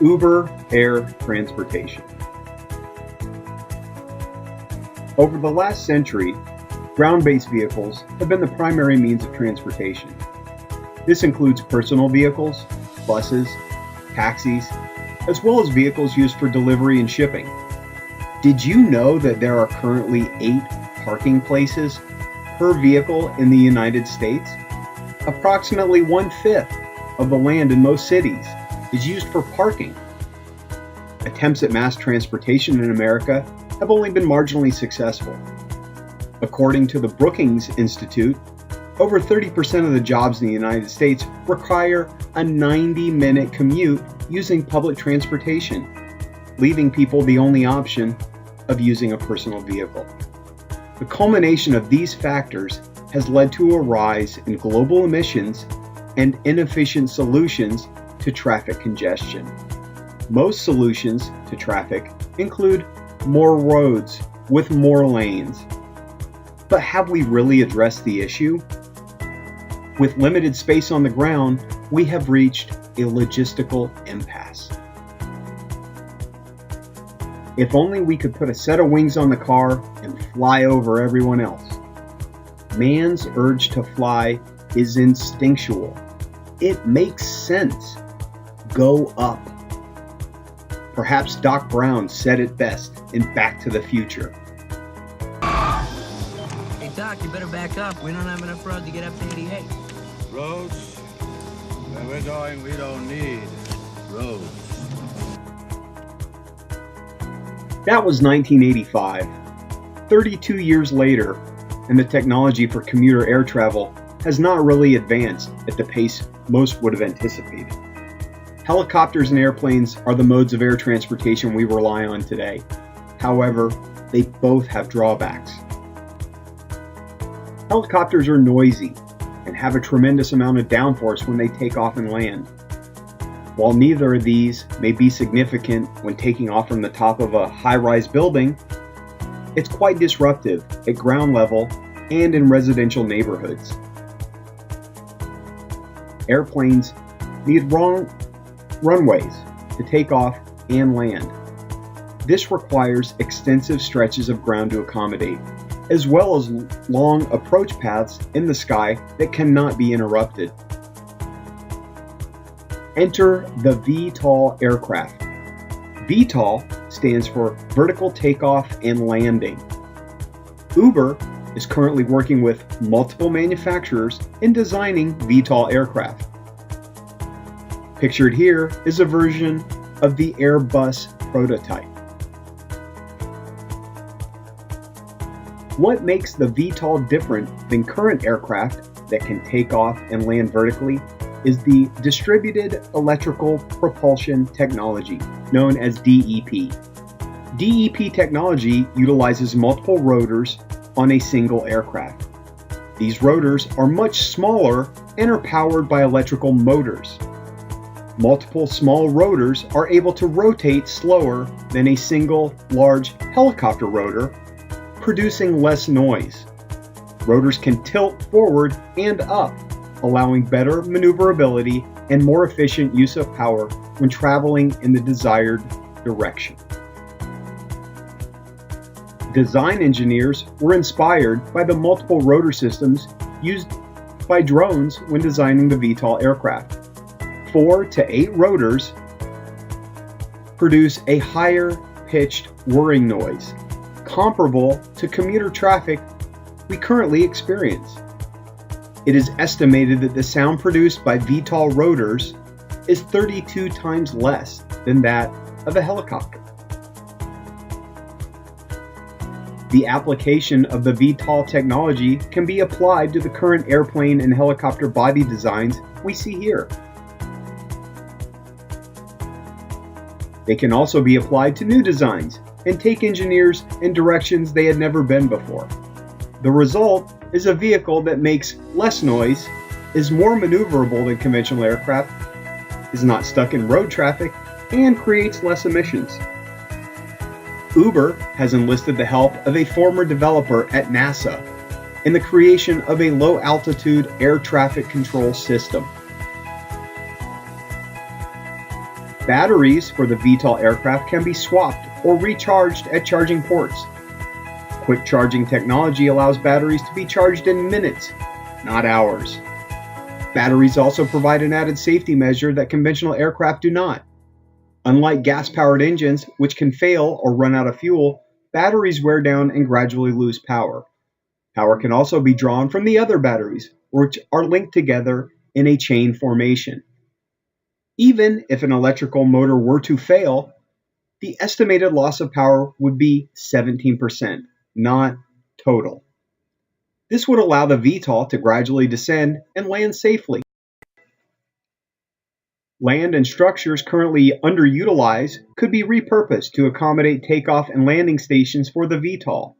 Uber Air Transportation. Over the last century, ground-based vehicles have been the primary means of transportation. This includes personal vehicles, buses, taxis, as well as vehicles used for delivery and shipping. Did you know that there are currently 8 parking places per vehicle in the United States? Approximately 1/5 of the land in most cities is used for parking. Attempts at mass transportation in America have only been marginally successful. According to the Brookings Institute, over 30% of the jobs in the United States require a 90-minute commute using public transportation, leaving people the only option of using a personal vehicle. The culmination of these factors has led to a rise in global emissions and inefficient solutions to traffic congestion. Most solutions to traffic include more roads with more lanes. But have we really addressed the issue? With limited space on the ground, we have reached a logistical impasse. If only we could put a set of wings on the car and fly over everyone else. Man's urge to fly is instinctual. It makes sense. Go up. Perhaps Doc Brown said it best in Back to the Future. Hey Doc, you better back up. We don't have enough road to get up to 88. Roads? Where we're going, we don't need roads. That was 1985. 32 years later, and the technology for commuter air travel has not really advanced at the pace most would have anticipated. Helicopters and airplanes are the modes of air transportation we rely on today. However, they both have drawbacks. Helicopters are noisy and have a tremendous amount of downforce when they take off and land. While neither of these may be significant when taking off from the top of a high-rise building, it's quite disruptive at ground level and in residential neighborhoods. Airplanes need runways to take off and land. This requires extensive stretches of ground to accommodate, as well as long approach paths in the sky that cannot be interrupted. Enter the VTOL aircraft. VTOL stands for Vertical Takeoff and Landing. Uber is currently working with multiple manufacturers in designing VTOL aircraft. Pictured here is a version of the Airbus prototype. What makes the VTOL different than current aircraft that can take off and land vertically is the Distributed Electrical Propulsion Technology, known as DEP. DEP technology utilizes multiple rotors on a single aircraft. These rotors are much smaller and are powered by electrical motors. Multiple small rotors are able to rotate slower than a single large helicopter rotor, producing less noise. Rotors can tilt forward and up, allowing better maneuverability and more efficient use of power when traveling in the desired direction. Design engineers were inspired by the multiple rotor systems used by drones when designing the VTOL aircraft. 4 to 8 rotors produce a higher pitched whirring noise, comparable to commuter traffic we currently experience. It is estimated that the sound produced by VTOL rotors is 32 times less than that of a helicopter. The application of the VTOL technology can be applied to the current airplane and helicopter body designs we see here. They can also be applied to new designs and take engineers in directions they had never been before. The result is a vehicle that makes less noise, is more maneuverable than conventional aircraft, is not stuck in road traffic, and creates less emissions. Uber has enlisted the help of a former developer at NASA in the creation of a low-altitude air traffic control system. Batteries for the VTOL aircraft can be swapped or recharged at charging ports. Quick charging technology allows batteries to be charged in minutes, not hours. Batteries also provide an added safety measure that conventional aircraft do not. Unlike gas-powered engines, which can fail or run out of fuel, batteries wear down and gradually lose power. Power can also be drawn from the other batteries, which are linked together in a chain formation. Even if an electrical motor were to fail, the estimated loss of power would be 17%, not total. This would allow the VTOL to gradually descend and land safely. Land and structures currently underutilized could be repurposed to accommodate takeoff and landing stations for the VTOL.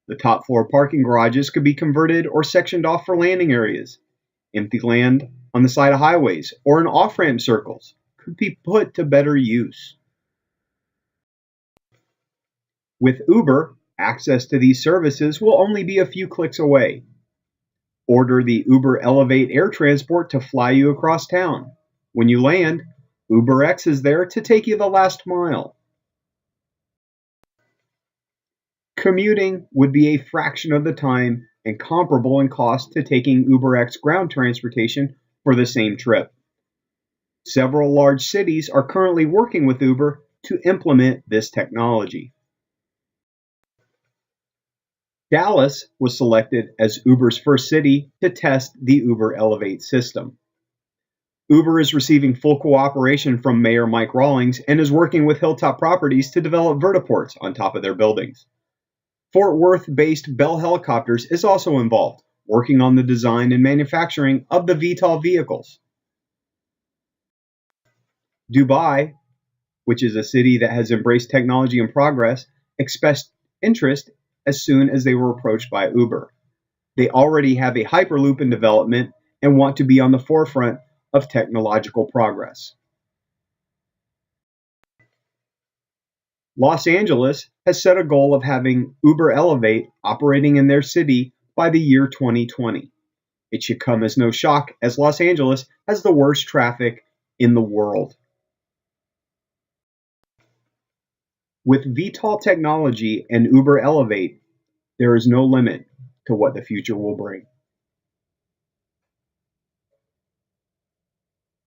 The top floor parking garages could be converted or sectioned off for landing areas. Empty land on the side of highways or in off-ramp circles could be put to better use. With Uber, access to these services will only be a few clicks away. Order the Uber Elevate air transport to fly you across town. When you land, UberX is there to take you the last mile. Commuting would be a fraction of the time and comparable in cost to taking UberX ground transportation for the same trip. Several large cities are currently working with Uber to implement this technology. Dallas was selected as Uber's first city to test the Uber Elevate system. Uber is receiving full cooperation from Mayor Mike Rawlings and is working with Hilltop Properties to develop vertiports on top of their buildings. Fort Worth-based Bell Helicopters is also involved, working on the design and manufacturing of the VTOL vehicles. Dubai, which is a city that has embraced technology and progress, expressed interest as soon as they were approached by Uber. They already have a Hyperloop in development and want to be on the forefront of technological progress. Los Angeles has set a goal of having Uber Elevate operating in their city by the year 2020. It should come as no shock as Los Angeles has the worst traffic in the world. With VTOL technology and Uber Elevate, there is no limit to what the future will bring.